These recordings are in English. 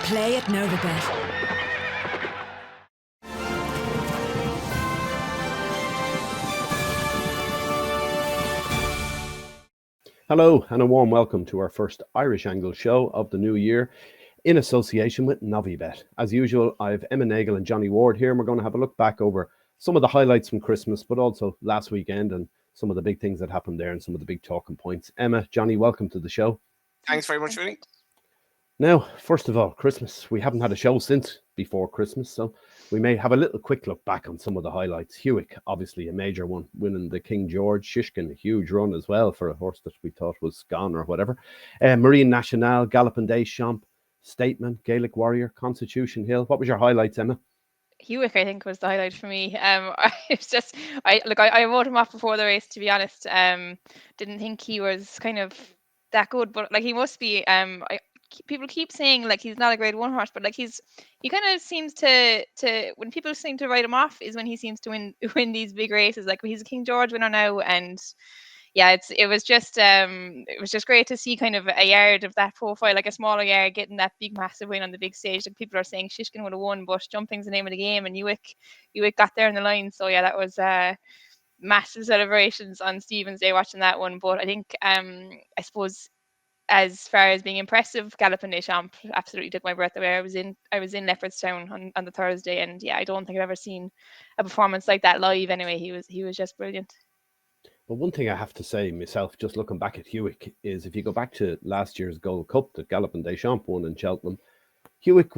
Play at Novibet. Hello and a warm welcome to our first Irish Angle show of the new year in association with Novibet. As usual, I have Emma Nagle and Johnny Ward here, and we're going to have a look back over some of the highlights from Christmas, but also last weekend and some of the big things that happened there and some of the big talking points. Emma, Johnny, welcome to the show. Thanks very much, Vinny. Now, first of all, Christmas. We haven't had a show since before Christmas, so we may have a little quick look back on some of the highlights. Huck, obviously a major one, winning the King George. Shishkin, a huge run as well for a horse that we thought was gone or whatever. Marine Nationale, Galloping Des Champs, Statement, Gaelic Warrior, Constitution Hill. What was your highlights, Emma? Huck, I think, was the highlight for me. It's just, I wrote him off before the race, to be honest. Didn't think he was kind of that good, but like he must be. People keep saying like he's not a grade one horse, but like he kind of seems to when people seem to write him off is when he seems to win these big races. Like he's a King George winner now, and yeah, it was just great to see kind of a yard of that profile, like a smaller yard, getting that big massive win on the big stage. Like people are saying Shishkin would have won, but jumping's the name of the game, and Huck got there in the line. So yeah, that was massive celebrations on Stephen's Day watching that one. But I think I suppose, as far as being impressive, Galloping Des Champs absolutely took my breath away. I was in Leopardstown on the Thursday, and yeah, I don't think I've ever seen a performance like that live. Anyway, he was just brilliant. Well, one thing I have to say myself, just looking back at Huck, is if you go back to last year's Gold Cup that Galloping Des Champs won in Cheltenham, Huck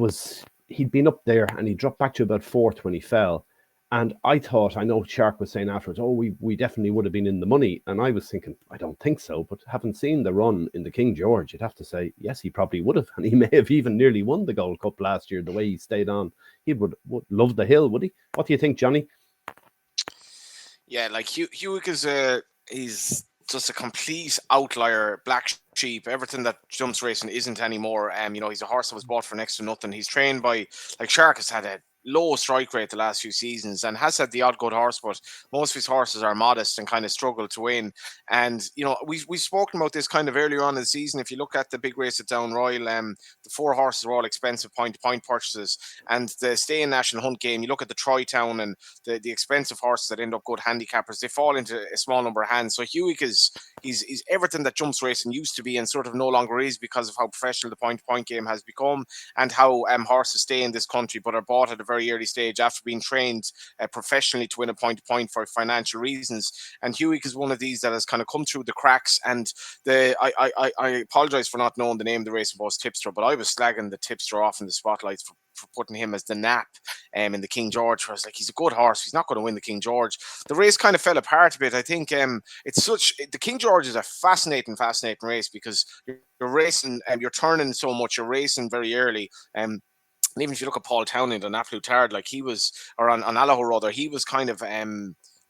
he'd been up there and he dropped back to about fourth when he fell. And I know Shark was saying afterwards, oh, we definitely would have been in the money. And I was thinking, I don't think so. But having seen the run in the King George, you'd have to say, yes, he probably would have. And he may have even nearly won the Gold Cup last year, the way he stayed on. He would love the hill, would he? What do you think, Johnny? Yeah, like Huck he's just a complete outlier, black sheep. Everything that jumps racing isn't anymore. He's a horse that was bought for next to nothing. He's trained by, like, Shark has had a low strike rate the last few seasons and has had the odd good horse, but most of his horses are modest and kind of struggle to win. And we've spoken about this kind of earlier on in the season. If you look at the big race at Down Royal, the four horses are all expensive point-to-point purchases, and the Stay in National Hunt game, you look at the Troy Town and the expensive horses that end up good handicappers, they fall into a small number of hands. So Huck he's everything that jumps racing used to be and sort of no longer is, because of how professional the point-to-point game has become and how horses stay in this country but are bought at a very early stage after being trained professionally to win a point-to-point for financial reasons. And Huck is one of these that has kind of come through the cracks. And I apologise for not knowing the name of the Racing Boss tipster, but I was slagging the tipster off in the spotlights for putting him as the nap in the King George. I was like, he's a good horse, he's not going to win the King George. The race kind of fell apart a bit. I think the King George is a fascinating race, because you're racing and you're turning so much, you're racing very early. And even if you look at Paul Townend on Absolute Tard, like he was, or on Allaho rather, he was kind of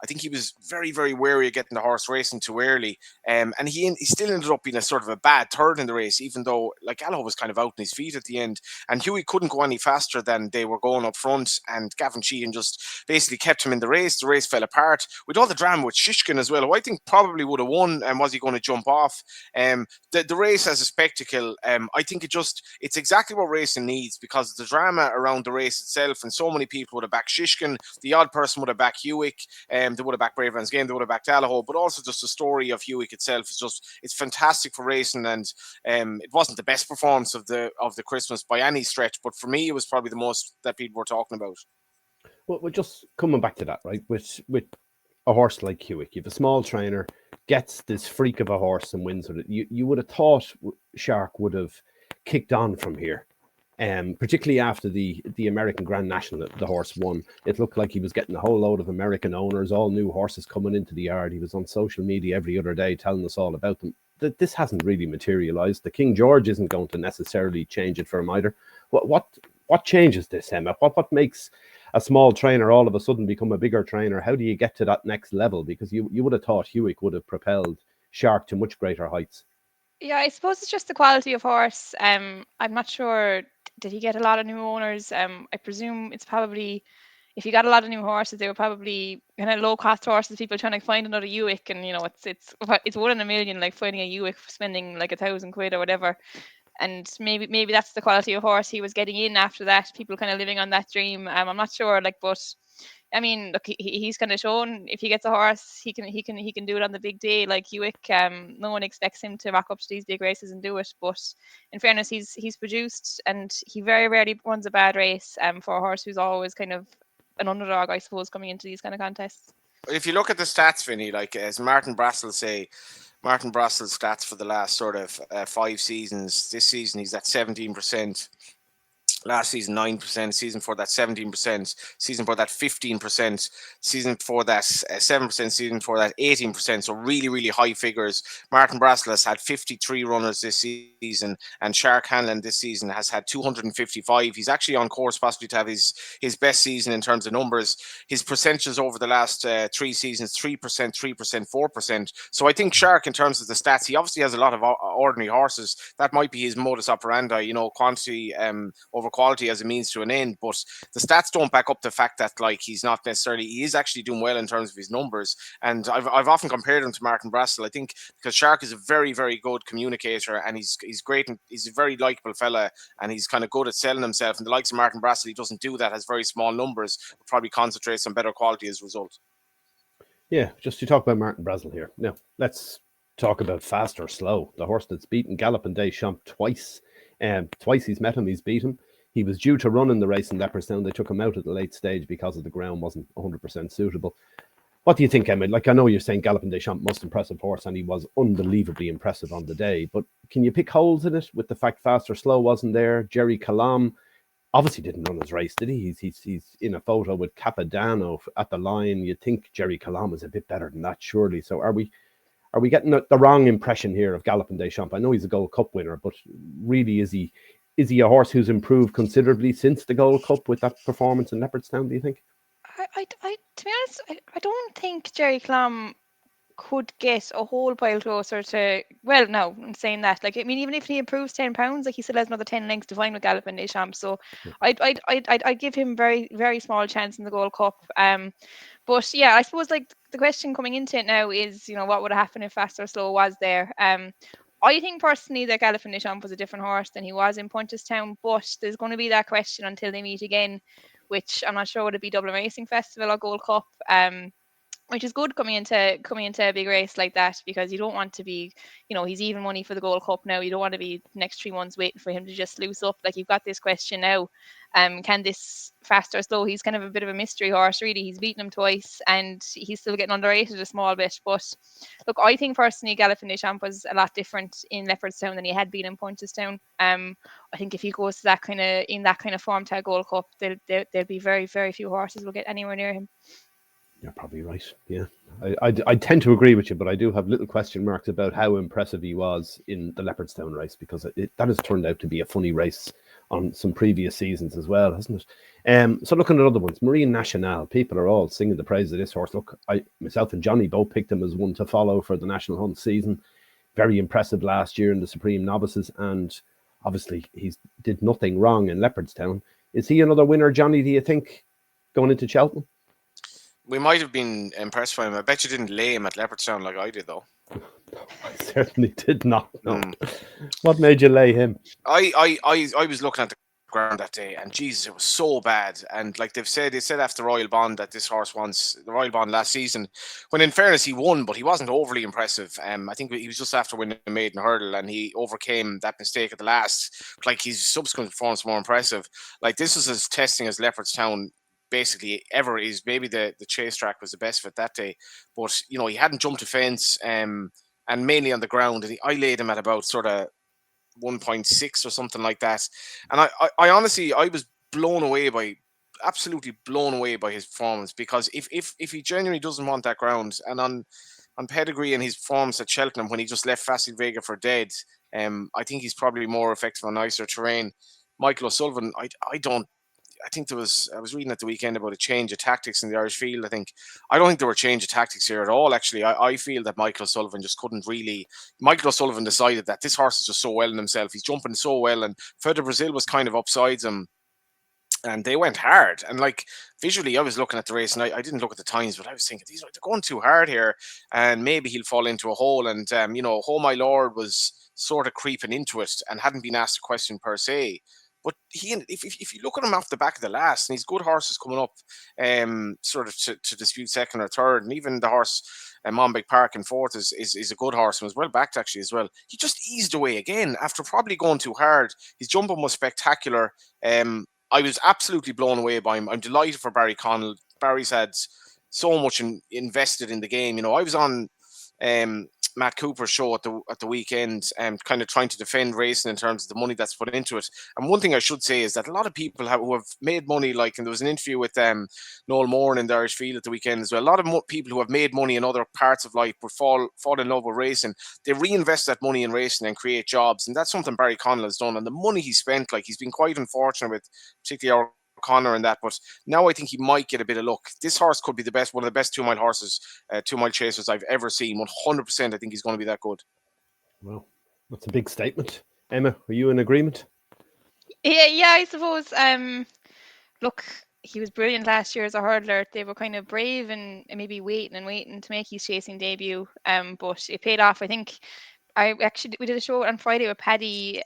I think he was very, very wary of getting the horse racing too early. And he still ended up being a sort of a bad third in the race, even though like Allaho was kind of out on his feet at the end. And Huey couldn't go any faster than they were going up front. And Gavin Sheehan just basically kept him in the race. The race fell apart with all the drama with Shishkin as well, who I think probably would have won. And was he going to jump off? The race as a spectacle, I think it's exactly what racing needs, because of the drama around the race itself. And so many people would have backed Shishkin. The odd person would have backed Huck. They would have backed Braveman's Game, they would have backed Allaho, but also just the story of Huck itself it's fantastic for racing. And it wasn't the best performance of the Christmas by any stretch, but for me it was probably the most that people were talking about. Well, we're just coming back to that, right? With a horse like Huck, you have a small trainer, gets this freak of a horse and wins with it. You would have thought Shark would have kicked on from here. Particularly after the American Grand National that the horse won. It looked like he was getting a whole load of American owners, all new horses coming into the yard. He was on social media every other day telling us all about them. This hasn't really materialized. The King George isn't going to necessarily change it for him either. What changes this, Emma? What makes a small trainer all of a sudden become a bigger trainer? How do you get to that next level? Because you would have thought Huck would have propelled Shark to much greater heights. Yeah, I suppose it's just the quality of horse. I'm not sure. Did he get a lot of new owners? I presume it's probably, if you got a lot of new horses, they were probably kind of low cost horses. People trying to find another Huck, and it's 1 in a million, like finding a Huck, spending like £1,000 or whatever. and maybe that's the quality of horse he was getting in after that. People kind of living on that dream. I'm not sure, like, but I mean, look, he's kind of shown if he gets a horse, he can do it on the big day. Like Hewitt, no one expects him to rock up to these big races and do it. But in fairness, he's produced, and he very rarely runs a bad race. For a horse who's always kind of an underdog, I suppose, coming into these kind of contests. If you look at the stats, Vinny, like as Martin Brassel's stats for the last sort of 5 seasons. This season he's at 17%. Last season 9%, season for that 17%, season for that 15%, season for that 7%, season for that 18%. So really high figures. Martin Brassil has had 53 runners this season, and Shark Hanlon this season has had 255. He's actually on course possibly to have his best season in terms of numbers. His percentages over the last 3 seasons: 3%, 3%, 4%. So I think Shark, in terms of the stats, he obviously has a lot of ordinary horses. That might be his modus operandi, quantity over quality as a means to an end, but the stats don't back up the fact that, like, he is actually doing well in terms of his numbers. And I've often compared him to Martin Brassil, I think, because Shark is a very good communicator, and he's great, and he's a very likable fella, and he's kind of good at selling himself. And the likes of Martin Brassil, he doesn't do that, has very small numbers, but probably concentrates on better quality as a result. Yeah, just to talk about Martin Brassil here. Now, let's talk about Fast or Slow, the horse that's beaten Galloping Des Champs twice. Twice he's met him, he's beat him. He was due to run in the race in Leopardstown. They took him out at the late stage because of the ground wasn't 100% suitable. What do you think, Emma? Like, I know you're saying Galloping Des Champs, most impressive horse, and he was unbelievably impressive on the day, but can you pick holes in it with the fact Fast or Slow wasn't there? Jerry Calam obviously didn't run his race, did he? He's in a photo with Capodanno at the line. You'd think Jerry Calam was a bit better than that, surely. So are we getting the wrong impression here of Galloping Des Champs? I know he's a Gold Cup winner, but really, is he a horse who's improved considerably since the Gold Cup with that performance in Leopardstown, do you think? I to be honest, I don't think Jerry Clam could get a whole pile closer to, well, no, I'm saying that. Like, I mean, even if he improves 10 pounds, like, he still has another 10 lengths to find with Galloping Des Champs. So I'd give him very small chance in the Gold Cup. But yeah, I suppose, like, the question coming into it now is, what would have happened if Fast or Slow was there? I think personally that Galloping Des Champs was a different horse than he was in Punchestown, but there's going to be that question until they meet again, which I'm not sure would it be Dublin Racing Festival or Gold Cup. Which is good coming into a big race like that, because you don't want to be, he's even money for the Gold Cup now. You don't want to be the next 3 months waiting for him to just loose up. Like, you've got this question now. Can this Fast or Slow? He's kind of a bit of a mystery horse, really. He's beaten him twice, and he's still getting underrated a small bit. But look, I think personally Galloping Des Champs was a lot different in Leopardstown than he had been in Punchestown. I think if he goes to that kind of form to a Gold Cup, there'll be very few horses will get anywhere near him. You're probably right. Yeah, I tend to agree with you, but I do have little question marks about how impressive he was in the Leopardstown race, because that has turned out to be a funny race on some previous seasons as well, hasn't it? So looking at other ones, Marine Nationale, people are all singing the praise of this horse. Look, myself and Johnny both picked him as one to follow for the National Hunt season. Very impressive last year in the Supreme Novices, and obviously he did nothing wrong in Leopardstown. Is he another winner, Johnny, do you think, going into Cheltenham? We might have been impressed by him. I bet you didn't lay him at Leopardstown like I did, though. I certainly did not. No. What made you lay him? I was looking at the ground that day, and Jesus, it was so bad. And like they said after Royal Bond that this horse wants the Royal Bond last season, when in fairness he won, but he wasn't overly impressive. I think he was just after winning the maiden hurdle, and he overcame that mistake at the last. Like, his subsequent performance more impressive. Like, this was as testing as Leopardstown basically ever is. Maybe the chase track was the best of it that day, but he hadn't jumped a fence, and mainly on the ground. And I laid him at about sort of 1.6 or something like that. And I honestly, I was absolutely blown away by his performance, because if he genuinely doesn't want that ground, and on pedigree and his performance at Cheltenham when he just left Fastel Vega for dead, I think he's probably more effective on nicer terrain. Michael O'Sullivan, I think I was reading at the weekend about a change of tactics in the Irish field. I don't think there were change of tactics here at all, actually. I feel that Michael O'Sullivan just couldn't really. Michael O'Sullivan decided that this horse is just so well in himself. He's jumping so well, and Further Brazil was kind of upsides him, and they went hard. And like, visually, I was looking at the race, and I didn't look at the times, but I was thinking, they're going too hard here, and maybe he'll fall into a hole. And Oh My Lord was sort of creeping into it and hadn't been asked a question per se. But if you look at him off the back of the last, and he's good horses coming up, sort of to dispute second or third, and even the horse Monbeg Park in fourth is a good horse and was well backed actually as well. He just eased away again after probably going too hard. His jumping was spectacular. I was absolutely blown away by him. I'm delighted for Barry Connell. Barry's had so much invested in the game. You know, I was on Matt Cooper's show at the weekend, kind of trying to defend racing in terms of the money that's put into it. And one thing I should say is that a lot of people who have made money, like, and there was an interview with Noel Moore in the Irish Field at the weekend as well. A lot of people who have made money in other parts of life but fall in love with racing. They reinvest that money in racing and create jobs, and that's something Barry Connell has done. And the money he spent, like, he's been quite unfortunate with, particularly our O'Connor and that, but now I think he might get a bit of luck. This horse could be one of the best 2 mile horses, 2 mile chasers I've ever seen. 100%, I think he's going to be that good. Well, that's a big statement. Emma, are you in agreement? Yeah, I suppose. Look, he was brilliant last year as a hurdler. They were kind of brave and maybe waiting to make his chasing debut. But it paid off. I think we did a show on Friday with Paddy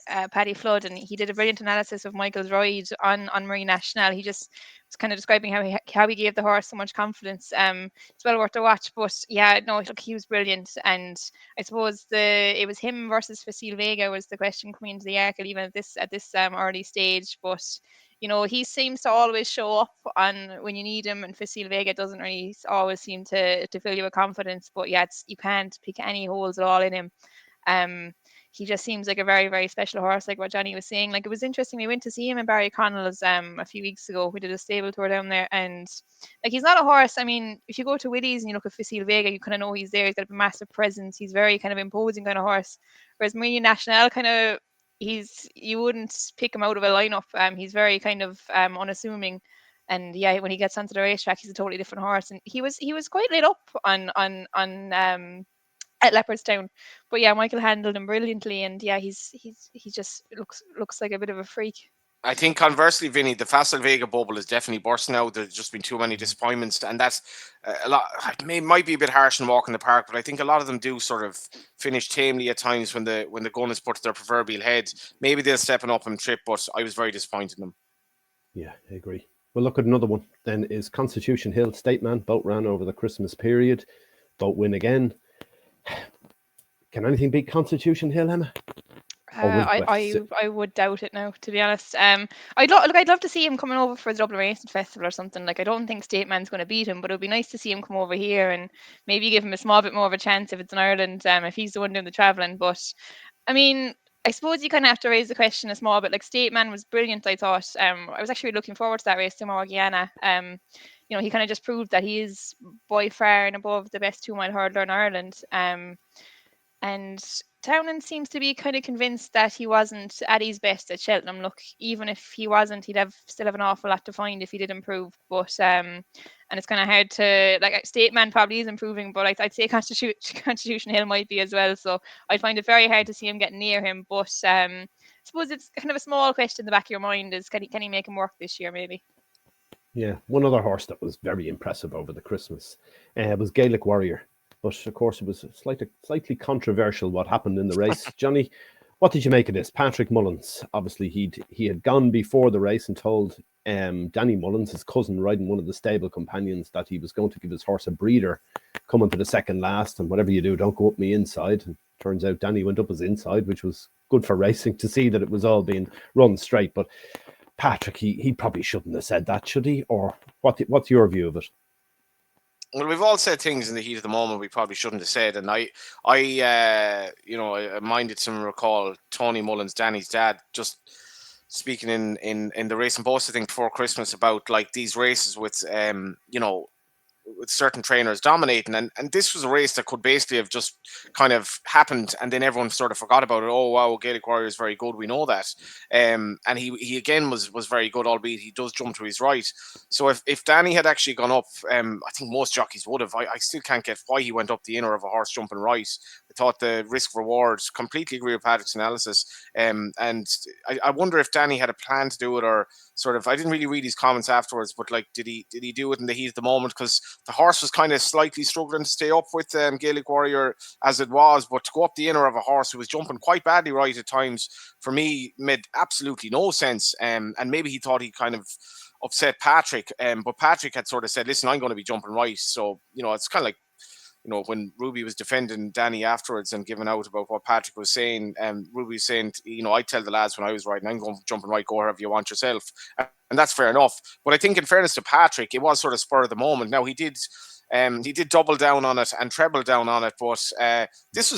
Flood, and he did a brilliant analysis of Michael's ride on Marie National. He just was kind of describing how he gave the horse so much confidence. It's well worth a watch. But yeah, no, look, he was brilliant, and I suppose it was him versus Fastel Vega was the question coming into the article, even at this early stage. But you know, he seems to always show up on when you need him, and Fastel Vega doesn't really always seem to fill you with confidence. But yeah, you can't pick any holes at all in him. He just seems like a very, very special horse, like what Johnny was saying. Like, it was interesting. We went to see him in Barry Connell's a few weeks ago. We did a stable tour down there, and like, he's not a horse. I mean, if you go to Willie's and you look at Fastel Vega, you kind of know he's there. He's got a massive presence. He's very kind of imposing kind of horse. Whereas Marine National kind of, you wouldn't pick him out of a lineup. He's very kind of unassuming. And yeah, when he gets onto the racetrack, he's a totally different horse. And he was quite lit up on at Leopardstown. But yeah, Michael handled him brilliantly, and yeah, he just looks like a bit of a freak. I think conversely, Vinny, the Fastel Vega bubble is definitely bursting out. There's just been too many disappointments, and that's a lot. Might be a bit harsh in walking the park, but I think a lot of them do sort of finish tamely at times when the gun is put to their proverbial head. Maybe they'll step up and trip, but I was very disappointed in them. Yeah, I agree. Well, look at another one. Then is Constitution Hill State Man. Boat ran over the Christmas period. Boat win again. Can anything beat Constitution Hill, Emma? I would doubt it now, to be honest. I'd love to see him coming over for the Dublin Racing Festival or something. Like, I don't think State Man's going to beat him, but it would be nice to see him come over here and maybe give him a small bit more of a chance if it's in Ireland, if he's the one doing the travelling. But I mean, I suppose you kind of have to raise the question a small bit. Like, State Man was brilliant, I thought. I was actually looking forward to that race tomorrow, Guyana. You know, he kind of just proved that he is by far and above the best 2 mile hurdler in Ireland. And Townend seems to be kind of convinced that he wasn't at his best at Cheltenham. Look, even if he wasn't, he'd still have an awful lot to find if he did improve. But and it's kind of hard to, like, State Man probably is improving, but I'd say Constitution Hill might be as well. So I'd find it very hard to see him getting near him. But I suppose it's kind of a small question in the back of your mind is, can he make him work this year, maybe? Yeah, one other horse that was very impressive over the Christmas was Gaelic Warrior. But of course, it was slightly controversial what happened in the race. Johnny, what did you make of this? Patrick Mullins, obviously he had gone before the race and told Danny Mullins, his cousin, riding one of the stable companions, that he was going to give his horse a breather coming to the second last, and whatever you do, don't go up me inside. And turns out Danny went up his inside, which was good for racing to see that it was all being run straight. But Patrick, he probably shouldn't have said that, should he? Or what's your view of it? Well, we've all said things in the heat of the moment we probably shouldn't have said, and I minded some recall Tony Mullins, Danny's dad, just speaking in the Racing Post, I think, before Christmas, about like these races with with certain trainers dominating, and this was a race that could basically have just kind of happened, and then everyone sort of forgot about it. Oh wow, Gaelic Warrior is very good, we know that. And he again was very good, albeit he does jump to his right. So if Danny had actually gone up, I think most jockeys would have. I still can't get why he went up the inner of a horse jumping right. I thought the risk reward, completely agree with Patrick's analysis. And I wonder if Danny had a plan to do it, or sort of, I didn't really read his comments afterwards, but like, did he do it in the heat of the moment? Because the horse was kind of slightly struggling to stay up with Gaelic Warrior as it was, but to go up the inner of a horse who was jumping quite badly right at times, for me, made absolutely no sense. And maybe he thought he kind of upset Patrick, but Patrick had sort of said, listen, I'm going to be jumping right. So, it's kind of like, when Ruby was defending Danny afterwards and giving out about what Patrick was saying, Ruby was saying, I tell the lads when I was riding, I'm going jumping right, go wherever you want yourself. And that's fair enough. But I think in fairness to Patrick, it was sort of spur of the moment. Now he did double down on it and treble down on it, but this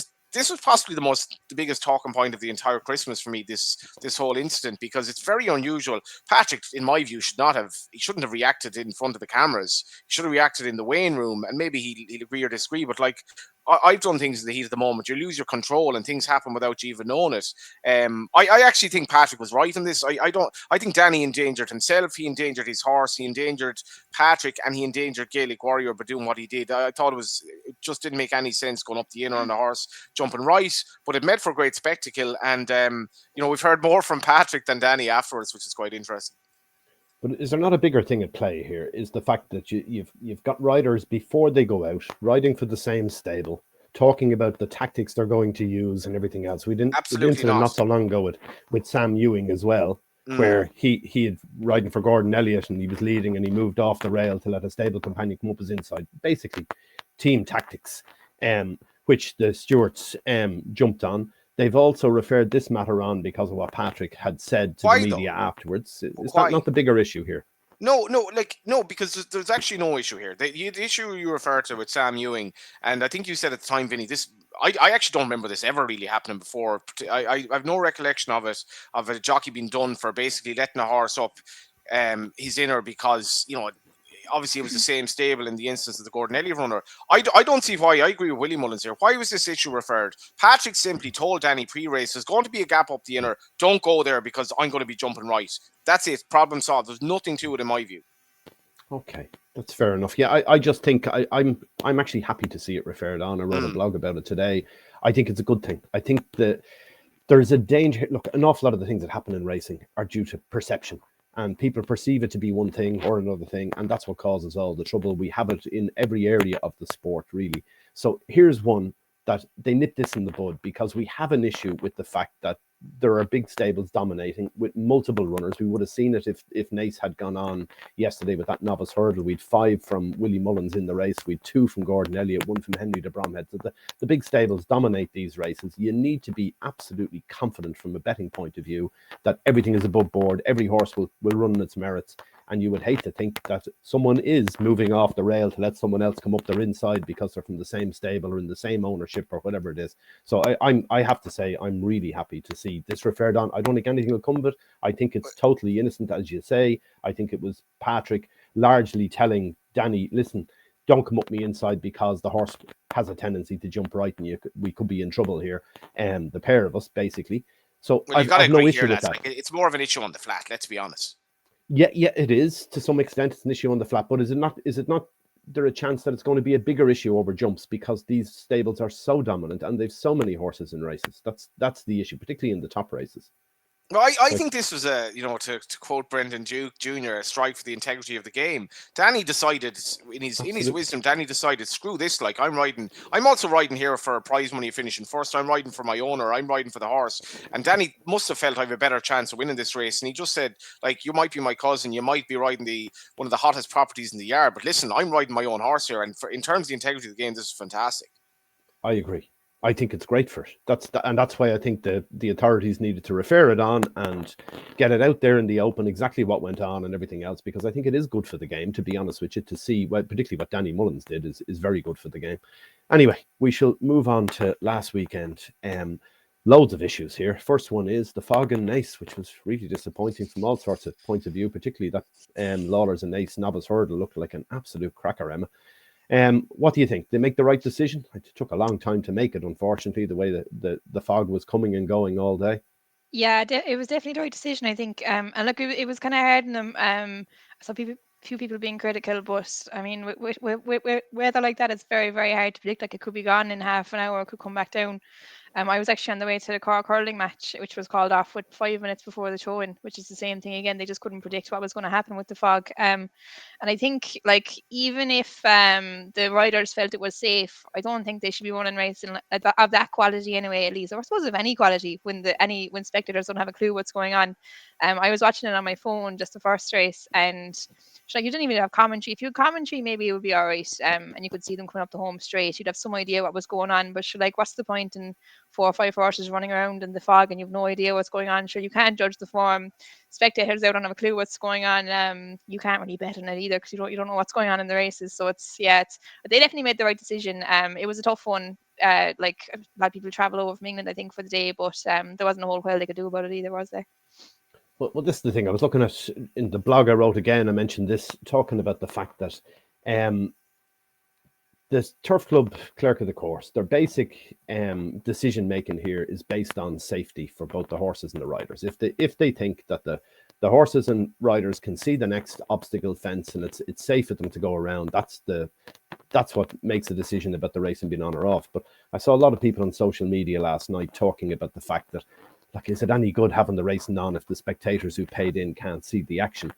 was possibly the biggest talking point of the entire Christmas for me, this whole incident, because it's very unusual. Patrick, in my view, shouldn't have reacted in front of the cameras. He should have reacted in the weighing room, and maybe he'll agree or disagree, but like, I've done things in the heat of the moment. You lose your control and things happen without you even knowing it. I actually think Patrick was right in this. I think Danny endangered himself. He endangered his horse. He endangered Patrick, and he endangered Gaelic Warrior by doing what he did. I thought it just didn't make any sense going up the inner on the horse, jumping right, but it made for a great spectacle. And, we've heard more from Patrick than Danny afterwards, which is quite interesting. But is there not a bigger thing at play here? Is the fact that you've got riders before they go out riding for the same stable, talking about the tactics they're going to use and everything else. We didn't not so long ago with Sam Ewing as well, where he had riding for Gordon Elliott and he was leading and he moved off the rail to let a stable companion come up his inside. Basically, team tactics, which the stewards jumped on. They've also referred this matter on because of what Patrick had said to the media afterwards. Is that not the bigger issue here? No, because there's actually no issue here. The issue you refer to with Sam Ewing, and I think you said at the time, Vinny, this, I actually don't remember this ever really happening before. I have no recollection of a jockey being done for basically letting a horse up his inner because, obviously it was the same stable in the instance of the Gordon Elliott runner. I don't see why. I agree with Willie Mullins here. Why was this issue referred? Patrick simply told Danny pre-race, there's going to be a gap up the inner. Don't go there because I'm going to be jumping right. That's it. Problem solved. There's nothing to it in my view. Okay, that's fair enough. Yeah, I just think I'm actually happy to see it referred on. I wrote a blog about it today. I think it's a good thing. I think that there's a danger. Look, an awful lot of the things that happen in racing are due to perception. And people perceive it to be one thing or another thing, and that's what causes all the trouble. We have it in every area of the sport, really. So here's one that they nip this in the bud because we have an issue with the fact that there are big stables dominating with multiple runners. We would have seen it if Nace had gone on yesterday with that novice hurdle. We'd 5 from Willie Mullins in the race. We'd 2 from Gordon Elliott, 1 from Henry de Bromhead. So the big stables dominate these races. You need to be absolutely confident from a betting point of view that everything is above board. Every horse will run its merits. And you would hate to think that someone is moving off the rail to let someone else come up their inside because they're from the same stable or in the same ownership or whatever it is. So I have to say I'm really happy to see this referred on. I don't think anything will come of it. I think it's totally innocent, as you say. I think it was Patrick largely telling Danny, listen, don't come up me inside because the horse has a tendency to jump right and we could be in trouble here. The pair of us, basically. So I've no issue with that. Like, it's more of an issue on the flat, let's be honest. Yeah, it is to some extent. It's an issue on the flat, but is it not? There a chance that it's going to be a bigger issue over jumps because these stables are so dominant and they've so many horses in races? That's the issue, particularly in the top races. Well, I think this was to quote Brendan Duke Jr., a strike for the integrity of the game. Danny decided, in his wisdom, screw this, like, I'm also riding here for prize money finishing first. I'm riding for my owner. I'm riding for the horse. And Danny must have felt I have a better chance of winning this race. And he just said, like, you might be my cousin. You might be riding one of the hottest properties in the yard. But listen, I'm riding my own horse here. And in terms of the integrity of the game, this is fantastic. I agree. I think it's great for it. That's why I think the authorities needed to refer it on and get it out there in the open, exactly what went on and everything else, because I think it is good for the game, to be honest with you, to see, well, particularly what Danny Mullins did is very good for the game. Anyway, we shall move on to last weekend. Loads of issues here. First one is the fog and Nace, which was really disappointing from all sorts of points of view, particularly that Lawler's and Nace novice hurdle looked like an absolute cracker, Emma. What do you think? They make the right decision? It took a long time to make it, unfortunately, the way that the fog was coming and going all day. Yeah, it was definitely the right decision, I think. And look, it was kind of hard on them. So few people being critical, but I mean, with weather like that, it's very, very hard to predict. Like, it could be gone in half an hour, it could come back down. I was actually on the way to the Cork hurling match, which was called off with 5 minutes before the throw-in, which is the same thing again. They just couldn't predict what was going to happen with the fog. And I think, like, even if the riders felt it was safe, I don't think they should be running racing of that quality anyway. At least, or I suppose of any quality, when spectators don't have a clue what's going on. I was watching it on my phone, just the first race, and like, you didn't even have commentary. If you had commentary, maybe it would be all right. And you could see them coming up the home straight. You'd have some idea what was going on. But sure, like, what's the point in 4 or 5 horses running around in the fog and you've no idea what's going on? Sure, you can't judge the form. Spectators out don't have a clue what's going on. You can't really bet on it either because you don't know what's going on in the races. So it's they definitely made the right decision. It was a tough one. Like, a lot of people travel over from England, I think, for the day, but there wasn't a whole while they could do about it either, was there? Well, this is the thing. I was looking at in the blog I wrote again. I mentioned this, talking about the fact that the Turf Club clerk of the course, their basic decision making here is based on safety for both the horses and the riders. If they think that the horses and riders can see the next obstacle fence and it's safe for them to go around, that's what makes a decision about the racing being on or off. But I saw a lot of people on social media last night talking about the fact that, like, is it any good having the racing on if the spectators who paid in can't see the action?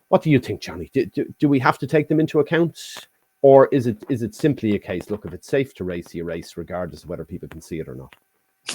What do you think, Johnny? Do we have to take them into account? Or is it simply a case, look, if it's safe to race, you race regardless of whether people can see it or not?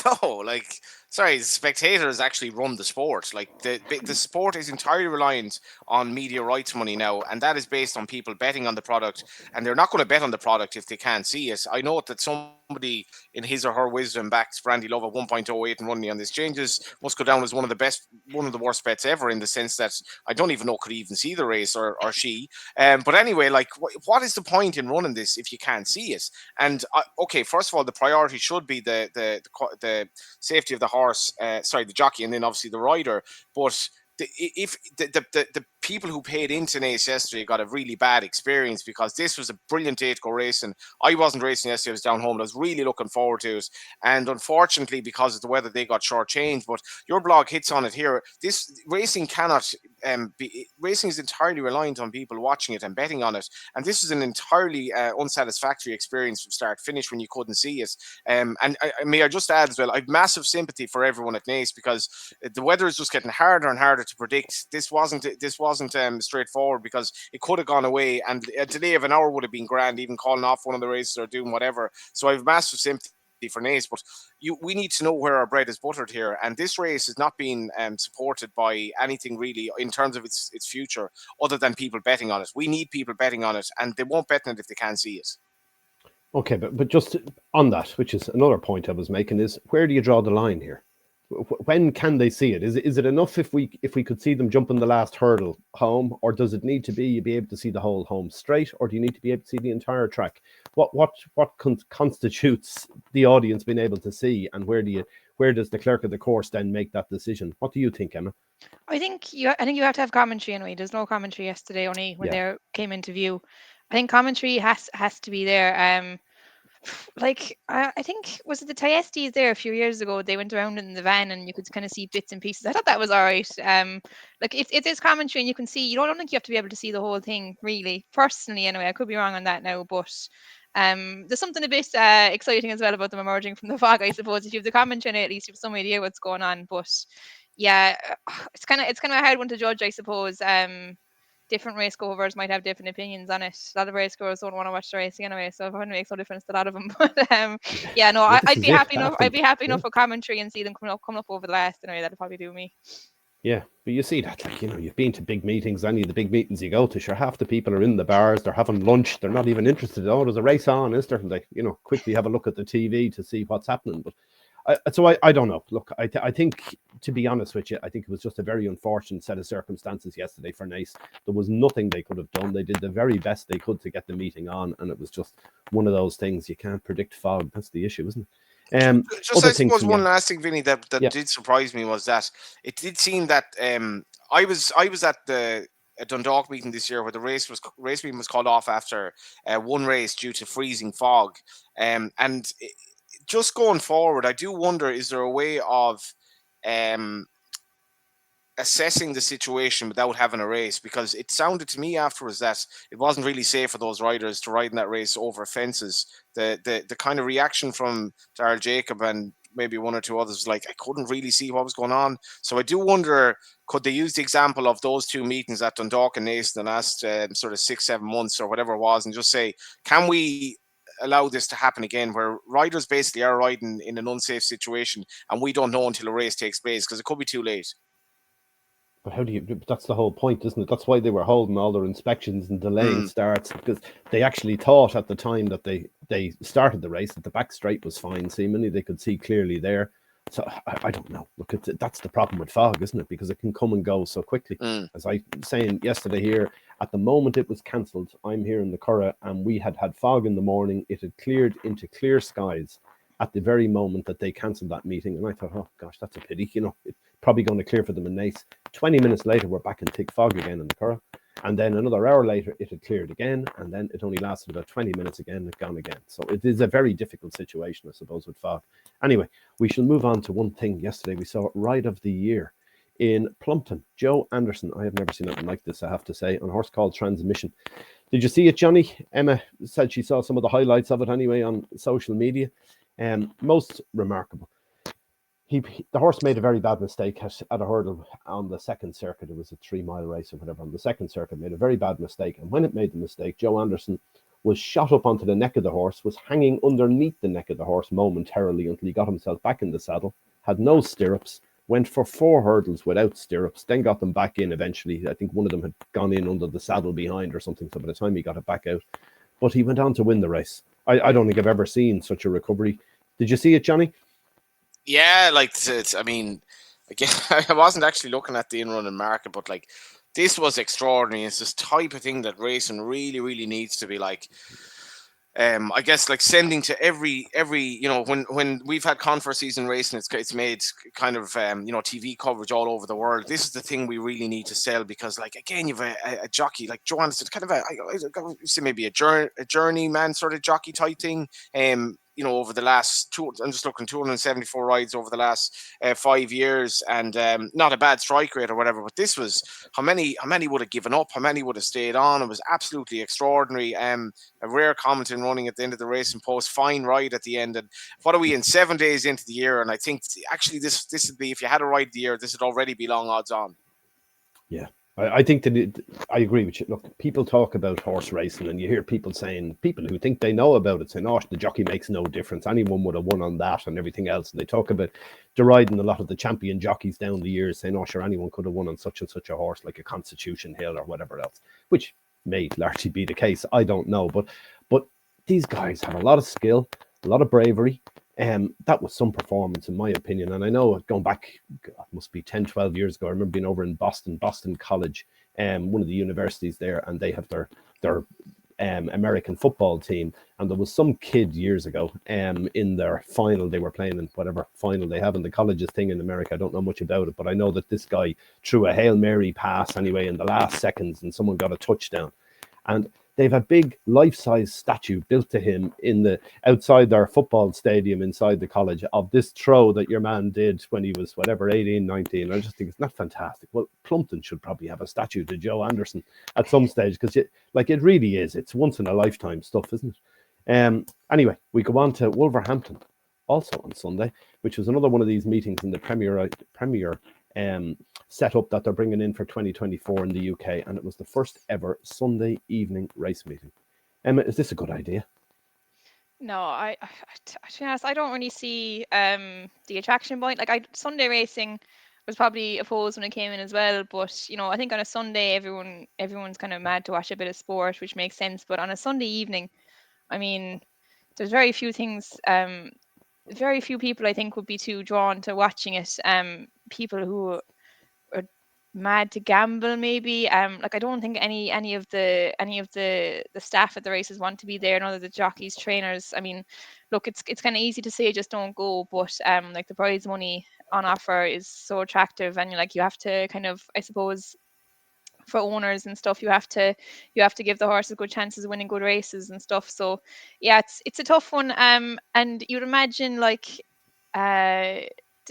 No, like, sorry, spectators actually run the sport. Like, the sport is entirely reliant on media rights money now, and that is based on people betting on the product, and they're not going to bet on the product if they can't see it. I know that somebody in his or her wisdom backs Brandy Love at 1.08 and running on this changes must go down as one of the worst bets ever, in the sense that I don't even know could he even see the race, or she. But anyway, like, what is the point in running this if you can't see it? And okay, first of all, the priority should be the safety of the horse, the jockey, and then obviously the rider. But if the people who paid into Naas yesterday got a really bad experience, because this was a brilliant day to go racing. I wasn't racing yesterday; I was down home, and I was really looking forward to it. And unfortunately, because of the weather, they got shortchanged. But your blog hits on it here. This racing cannot racing is entirely reliant on people watching it and betting on it. And this is an entirely unsatisfactory experience from start to finish when you couldn't see it. And may I just add as well, I have massive sympathy for everyone at Naas, because the weather is just getting harder and harder to predict. This wasn't straightforward, because it could have gone away, and a delay of an hour would have been grand, even calling off one of the races or doing whatever. So I have massive sympathy for Naas, but we need to know where our bread is buttered here, and this race is not being supported by anything really in terms of its future, other than people betting on it. We need people betting on it, and they won't bet on it if they can't see it. Okay, but just on that, which is another point I was making, is where do you draw the line here? When can they see it? Is it enough if we could see them jumping the last hurdle home, or does it need to be able to see the whole home straight, or do you need to be able to see the entire track? What constitutes the audience being able to see, and where does the clerk of the course then make that decision? What do you think, Emma? I think you have to have commentary anyway. There's no commentary yesterday, only when they came into view. I think commentary has to be there. Like, I think, was it the Tyestes there a few years ago? They went around in the van and you could kind of see bits and pieces. I thought that was all right. Like, if there's commentary and you can see, you don't think you have to be able to see the whole thing, really. Personally, anyway, I could be wrong on that now, but there's something a bit exciting as well about them emerging from the fog, I suppose. If you have the commentary, at least you have some idea what's going on. But yeah, it's kind of a hard one to judge, I suppose. Different race goers might have different opinions on it. A lot of race goers don't want to watch the racing anyway, so it makes no difference to a lot of them. But yeah, no, I'd be happy enough. I'd be happy enough with commentary and see them coming up over the last anyway. That'd probably do me. Yeah, but you see that, like, you've been to big meetings, any of the big meetings you go to, sure, half the people are in the bars, they're having lunch, they're not even interested. Oh, there's a race on, is there? Like, quickly have a look at the TV to see what's happening. But I don't know. Look, I think, to be honest with you, I think it was just a very unfortunate set of circumstances yesterday for Naas. There was nothing they could have done. They did the very best they could to get the meeting on, and it was just one of those things. You can't predict fog. That's the issue, isn't it? Just, I suppose, one last thing, Vinny, that did surprise me was that it did seem that I was at the Dundalk meeting this year, where the race meeting was called off after one race due to freezing fog, and just going forward, I do wonder, is there a way of assessing the situation without having a race, because it sounded to me afterwards that it wasn't really safe for those riders to ride in that race over fences. The kind of reaction from Darrell Jacob and maybe one or two others was like, I couldn't really see what was going on. So I do wonder, could they use the example of those two meetings at Dundalk and Naas in the last sort of 6-7 months or whatever it was, and just say, can we allow this to happen again, where riders basically are riding in an unsafe situation and we don't know until a race takes place, because it could be too late. But how do you? That's the whole point, isn't it? That's why they were holding all their inspections and delaying starts, because they actually thought at the time that they started the race that the back straight was fine. Seemingly, they could see clearly there. So I don't know. Look, that's the problem with fog, isn't it? Because it can come and go so quickly. As I was saying yesterday here, at the moment it was cancelled, I'm here in the Curragh, and we had fog in the morning. It had cleared into clear skies at the very moment that they cancelled that meeting. And I thought, oh gosh, that's a pity. You know, it's probably going to clear for them in Naas. 20 minutes later, we're back in thick fog again in the Curragh. And then another hour later, it had cleared again. And then it only lasted about 20 minutes again, it gone again. So it is a very difficult situation, I suppose, with fog. Anyway, we shall move on to one thing. Yesterday, we saw Ride of the Year in Plumpton. Joe Anderson, I have never seen anything like this, I have to say, on a horse called Transmission. Did you see it, Johnny? Emma said she saw some of the highlights of it anyway on social media. Most remarkable. The horse made a very bad mistake at a hurdle on the second circuit. It was a 3-mile race or whatever. On the second circuit, made a very bad mistake. And when it made the mistake, Joe Anderson was shot up onto the neck of the horse, was hanging underneath the neck of the horse momentarily until he got himself back in the saddle, had no stirrups, went for 4 hurdles without stirrups, then got them back in eventually. I think one of them had gone in under the saddle behind or something, so by the time he got it back out. But he went on to win the race. I don't think I've ever seen such a recovery. Did you see it, Johnny? Yeah, like I mean, again, I wasn't actually looking at the in-running market, but like this was extraordinary. It's this type of thing that racing really, really needs to be like. I guess like sending to every when we've had conference season racing, it's made kind of TV coverage all over the world. This is the thing we really need to sell, because like again you've a jockey like Joe Anderson, kind of I say maybe a journeyman sort of jockey type thing. Over the last I'm just looking 274 rides over the last 5 years, and not a bad strike rate or whatever. But this was how many would have given up, how many would have stayed on. It was absolutely extraordinary. A rare comment in running at the end of the race and post, fine ride at the end. And what are we in 7 days into the year? And I think actually this would be, if you had a ride of the year, this would already be long odds on. Yeah. I think that I agree with you. Look, people talk about horse racing, and you hear people who think they know about it, saying, "Oh, the jockey makes no difference. Anyone would have won on that and everything else." And they talk about deriding a lot of the champion jockeys down the years, saying, "Oh, sure, anyone could have won on such and such a horse, like a Constitution Hill or whatever else," which may largely be the case. I don't know, but these guys have a lot of skill, a lot of bravery. That was some performance, in my opinion. And I know going back, God, must be 10, 12 years ago, I remember being over in Boston College, one of the universities there, and they have their American football team. And there was some kid years ago in their final, they were playing in whatever final they have in the colleges thing in America. I don't know much about it, but I know that this guy threw a Hail Mary pass anyway in the last seconds, and someone got a touchdown. And they've a big life-size statue built to him outside their football stadium inside the college of this throw that your man did when he was, 18, 19. I just think it's not fantastic. Well, Plumpton should probably have a statue to Joe Anderson at some stage, because it really is. It's once in a lifetime stuff, isn't it? Anyway, we go on to Wolverhampton, also on Sunday, which was another one of these meetings in the Premier setup that they're bringing in for 2024 in the UK, and it was the first ever Sunday evening race meeting. Emma, is this a good idea? No, to be honest, I don't really see the attraction point. Like, Sunday racing was probably opposed when it came in as well, but I think on a Sunday everyone's kind of mad to watch a bit of sport, which makes sense. But on a Sunday evening, I mean, there's very few things. Very few people I think would be too drawn to watching it. People who are mad to gamble, maybe. Like, I don't think any of the staff at the races want to be there, none of the jockeys, trainers. I mean, look, it's kind of easy to say just don't go, but like, the prize money on offer is so attractive, and you have to kind of, I suppose, for owners and stuff, you have to give the horses good chances of winning good races and stuff. So yeah, it's a tough one. And you'd imagine, like,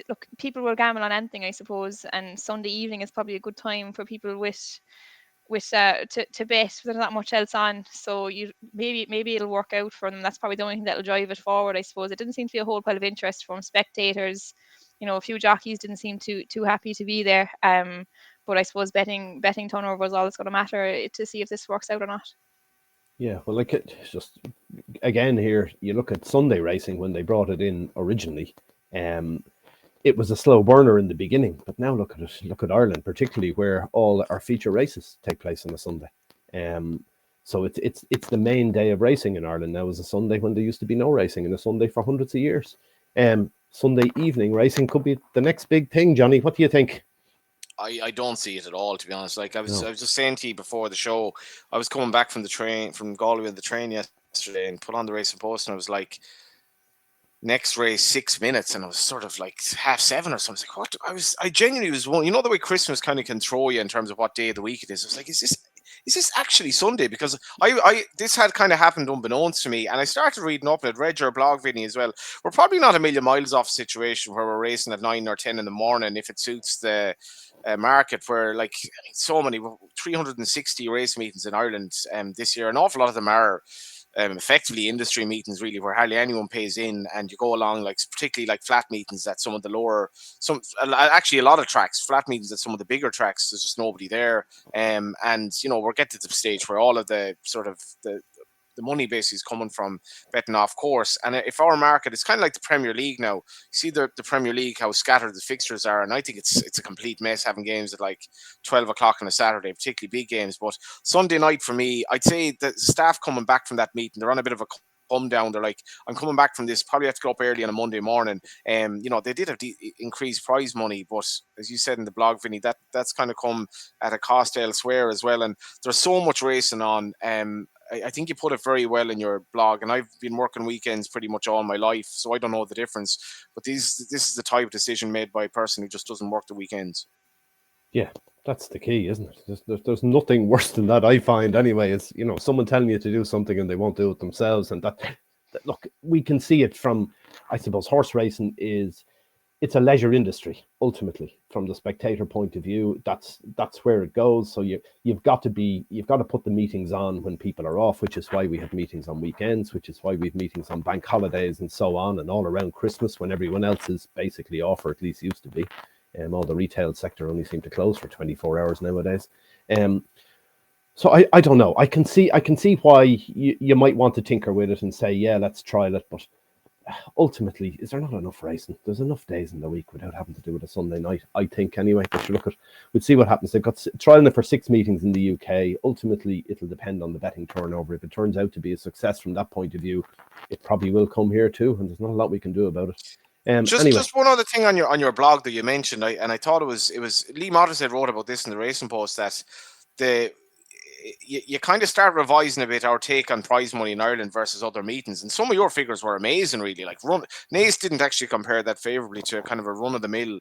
look, people will gamble on anything, I suppose, and Sunday evening is probably a good time for people to bet. There's not much else on, so you maybe it'll work out for them. That's probably the only thing that'll drive it forward, I suppose. It didn't seem to be a whole pile of interest from spectators. A few jockeys didn't seem too happy to be there. But I suppose betting turnover is all that's going to matter to see if this works out or not. Yeah, well, like it's just again here, you look at Sunday racing when they brought it in originally. It was a slow burner in the beginning, but now look at it. Look at Ireland, particularly where all our feature races take place on a Sunday. So it's the main day of racing in Ireland now is a Sunday when there used to be no racing, and a Sunday for hundreds of years. Sunday evening racing could be the next big thing, Johnny. What do you think? I don't see it at all, to be honest. Like I was No. just saying to you before the show, I was coming back from Galway with the train yesterday and put on the Racing Post, and I was like, next race 6 minutes, and I was sort of like 7:30 or something. I was like, what? I genuinely was one. The way Christmas kind of can throw you in terms of what day of the week it is. I was like, is this actually Sunday? Because this had kind of happened unbeknownst to me, and I started reading up, and I'd read your blog, Vinny, as well. We're probably not a million miles off a situation where we're racing at 9 or 10 in the morning if it suits the market, where like so many 360 race meetings in Ireland this year. An awful lot of them are effectively industry meetings, really, where hardly anyone pays in, and you go along, like particularly like flat meetings at some of the lower, actually a lot of tracks, flat meetings at some of the bigger tracks. There's just nobody there, and we're getting to the stage where all of the sort of the money basically is coming from betting off course. And if our market, it's kind of like the Premier League now. You see the Premier League, how scattered the fixtures are, and I think it's a complete mess having games at like 12 o'clock on a Saturday, particularly big games. But Sunday night for me, I'd say the staff coming back from that meeting, they're on a bit of a come down. They're like, I'm coming back from this, probably have to go up early on a Monday morning. They did have increased prize money, but as you said in the blog, Vinny, that's kind of come at a cost elsewhere as well. And there's so much racing on. I think you put it very well in your blog, and I've been working weekends pretty much all my life, so I don't know the difference. But this is the type of decision made by a person who just doesn't work the weekends. Yeah, that's the key, isn't it? There's nothing worse than that, I find, anyway. Is someone telling you to do something and they won't do it themselves, and that look, we can see it from, I suppose, horse racing it's a leisure industry ultimately from the spectator point of view. That's where it goes. So you've got to put the meetings on when people are off, which is why we have meetings on weekends, which is why we have meetings on bank holidays and so on, and all around Christmas when everyone else is basically off, or at least used to be. All the retail sector only seem to close for 24 hours nowadays. So I don't know. I can see why you might want to tinker with it and say, yeah, let's try it, but ultimately, is there not enough racing? There's enough days in the week without having to do it a Sunday night, I think, anyway. But we'll see what happens. They've got trialing it for 6 meetings in the UK. Ultimately, it'll depend on the betting turnover. If it turns out to be a success from that point of view, it probably will come here too, and there's not a lot we can do about it. Just one other thing on your blog that you mentioned, I thought it was Lee Mottershead wrote about this in the Racing Post, that you kind of start revising a bit our take on prize money in Ireland versus other meetings, and some of your figures were amazing, really. Like Naas didn't actually compare that favourably to kind of a run-of-the-mill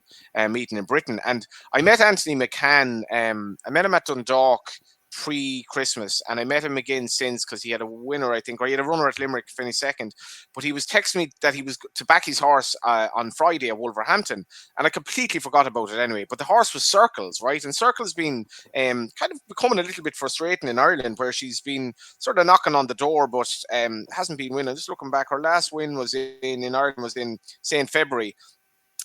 meeting in Britain. And I met Anthony McCann. I met him at Dundalk pre-Christmas, and I met him again since, because he had a winner, I think, or he had a runner at Limerick, finished second. But he was texting me that he was to back his horse on Friday at Wolverhampton, and I completely forgot about it anyway. But the horse was Circles, right? And Circle's been kind of becoming a little bit frustrating in Ireland, where she's been sort of knocking on the door, but hasn't been winning. Just looking back, her last win was in Ireland was in, say, in February.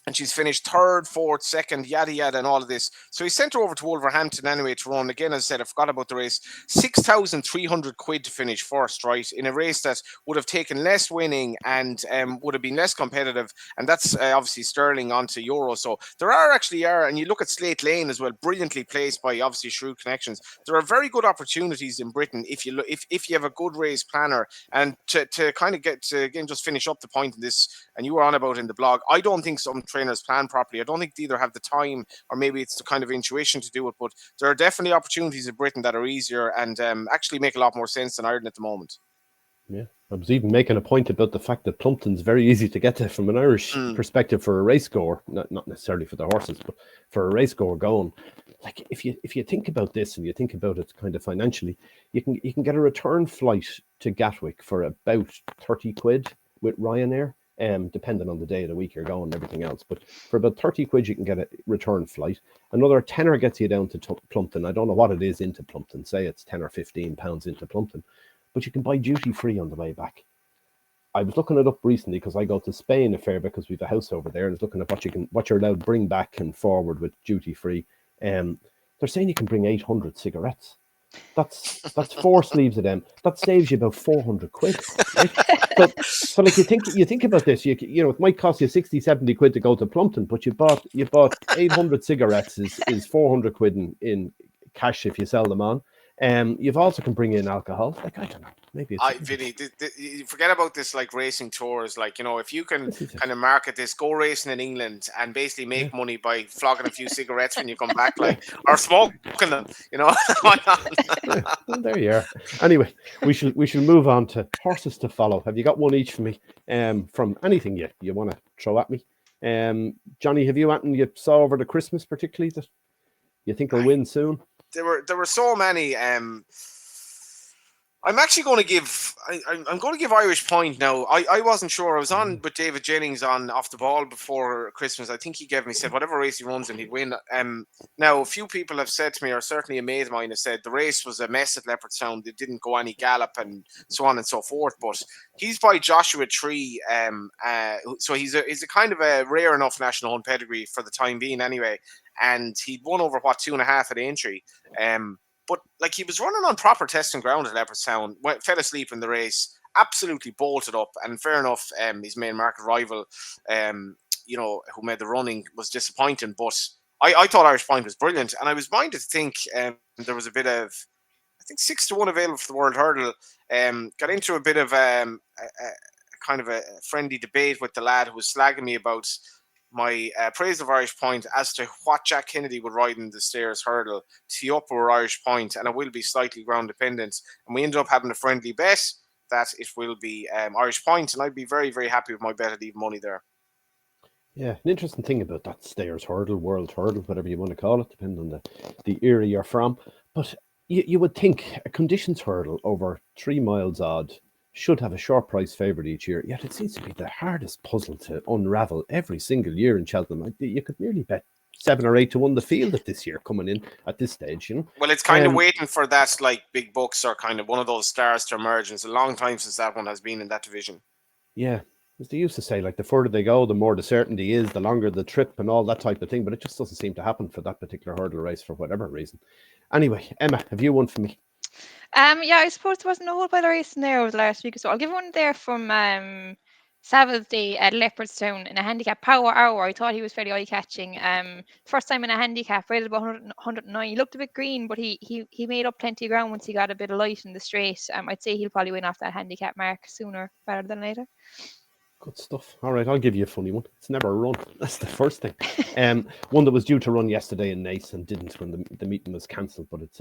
And she's finished 3rd, 4th, 2nd, yada, yada, and all of this. So he sent her over to Wolverhampton anyway to run. Again, as I said, I forgot about the race. 6,300 quid to finish first, right? In a race that would have taken less winning and would have been less competitive. And that's obviously sterling onto euro. So there are, and you look at Slate Lane as well, brilliantly placed by obviously shrewd connections. There are very good opportunities in Britain if you have a good race planner. And to kind of get to, again, just finish up the point in this, and you were on about in the blog, I don't think some trainers plan properly. I don't think they either have the time, or maybe it's the kind of intuition to do it, but there are definitely opportunities in Britain that are easier and actually make a lot more sense than Ireland at the moment. Yeah, I was even making a point about the fact that Plumpton's very easy to get to from an Irish perspective for a race goer, not necessarily for the horses, but for a race goer going. Like if you think about this and you think about it kind of financially, you can get a return flight to Gatwick for about 30 quid with Ryanair. depending on the day of the week you're going and everything else. But for about 30 quid, you can get a return flight. Another tenner gets you down to Plumpton. I don't know what it is into Plumpton. Say it's 10 or 15 pounds into Plumpton, but you can buy duty free on the way back. I was looking it up recently because I go to Spain a fair bit because we have a house over there, and I was looking at what you're allowed to bring back and forward with duty free. They're saying you can bring 800 cigarettes. That's 4 sleeves of them. That saves you about 400 quid. Right? So like you think about this, you know, it might cost you 60, 70 quid to go to Plumpton, but you bought 800 cigarettes is 400 quid in cash if you sell them on. You've also can bring in alcohol. Like, I don't know, maybe it's Vinny, you forget about this like racing tours. Like, you know, if you can kind of market this, go racing in England and basically make money by flogging a few cigarettes when you come back, like, or smoking them, you know. Why not? Well, there you are. Anyway, we shall move on to horses to follow. Have you got one each for me? From anything you want to throw at me? Johnny, have you anything you saw over the Christmas particularly that you think will win soon? There were so many. I'm actually going to give. I'm going to give Irish Point now. I wasn't sure. I was on with David Jennings on Off the Ball before Christmas. I think he said whatever race he runs and he'd win. Now a few people have said to me, or certainly a mate of mine has said, the race was a mess at Leopardstown. They didn't go any gallop and so on and so forth. But he's by Joshua Tree. So he's a kind of a rare enough national hunt pedigree for the time being, anyway. And he'd won over 2.5 at Aintree. But like he was running on proper testing ground at Leopardstown, fell asleep in the race, absolutely bolted up. And fair enough, his main market rival, you know, who made the running, was disappointing. But I thought Irish Point was brilliant, and I was minded to think there was a bit of, I think 6-1 available for the World Hurdle. Got into a bit of a kind of a friendly debate with the lad who was slagging me about my praise of Irish Point as to what Jack Kennedy would ride in the Stairs Hurdle. Tee up or Irish Point, and it will be slightly ground dependent. And we ended up having a friendly bet that it will be Irish Point, and I'd be very, very happy with my bet at even money there. Yeah, an interesting thing about that Stairs Hurdle, World Hurdle, whatever you want to call it, depending on the era you're from. But you would think a conditions hurdle over 3 miles odd should have a short price favourite each year, yet it seems to be the hardest puzzle to unravel every single year in Cheltenham. You could nearly bet 7 or 8 to 1 the field at this year coming in at this stage, you know. Well, it's kind of waiting for that, like, big bucks or kind of one of those stars to emerge. It's a long time since that one has been in that division. Yeah, as they used to say, like, the further they go, the more the certainty is, the longer the trip and all that type of thing, but it just doesn't seem to happen for that particular hurdle race for whatever reason. Anyway, Emma, have you one for me? Yeah, I suppose there wasn't a whole pile of racing there over the last week or so. I'll give one there from Sabbath Day at Leopardstown in a handicap power hour. I thought he was fairly eye-catching. First time in a handicap, rated about 109. He looked a bit green, but he made up plenty of ground once he got a bit of light in the straight. I'd say he'll probably win off that handicap mark sooner rather than later. Good stuff. All right, I'll give you a funny one. It's never a run. That's the first thing. One that was due to run yesterday in Naas and didn't when the meeting was cancelled, but it's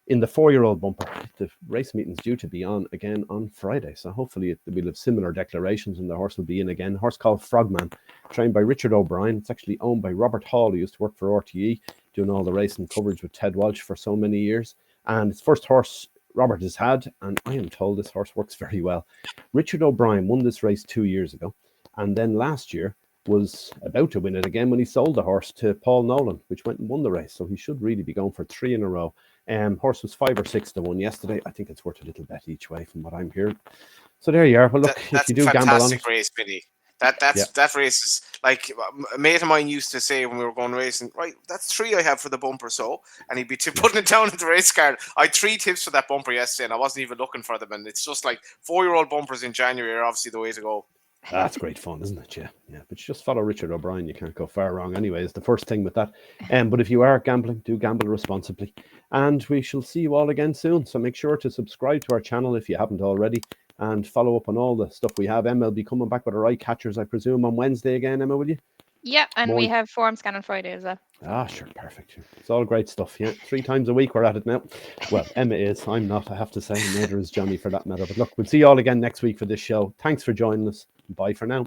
in the 4-year-old bumper. The race meeting's due to be on again on Friday, so hopefully we'll have similar declarations and the horse will be in again. A horse called Frogman, trained by Richard O'Brien. It's actually owned by Robert Hall, who used to work for RTE, doing all the racing coverage with Ted Walsh for so many years. And it's first horse Robert has had, and I am told this horse works very well. Richard O'Brien won this race 2 years ago, and then last year was about to win it again when he sold the horse to Paul Nolan, which went and won the race. So he should really be going for 3 in a row. Horse was 5 or 6 to 1 yesterday. I think it's worth a little bet each way from what I'm hearing. So there you are. Well, look, if you do gamble on it, fantastic race, Billy. That race is like a mate of mine used to say when we were going racing. Right, that's 3 I have for the bumper, so, and he'd be putting it down at the race card. I had 3 tips for that bumper yesterday, and I wasn't even looking for them. And it's just like 4-year-old bumpers in January are obviously the way to go. That's great fun, isn't it? Yeah. But you just follow Richard O'Brien. You can't go far wrong anyway, is the first thing with that. But if you are gambling, do gamble responsibly. And we shall see you all again soon. So make sure to subscribe to our channel if you haven't already and follow up on all the stuff we have. Emma will be coming back with her eye catchers, I presume, on Wednesday again, Emma, will you? Yeah, and we have form scan on Friday as well. Ah, sure, perfect. It's all great stuff, yeah. 3 times a week we're at it now. Well, Emma is. I'm not, I have to say. Neither is Johnny for that matter. But look, we'll see you all again next week for this show. Thanks for joining us. Bye for now.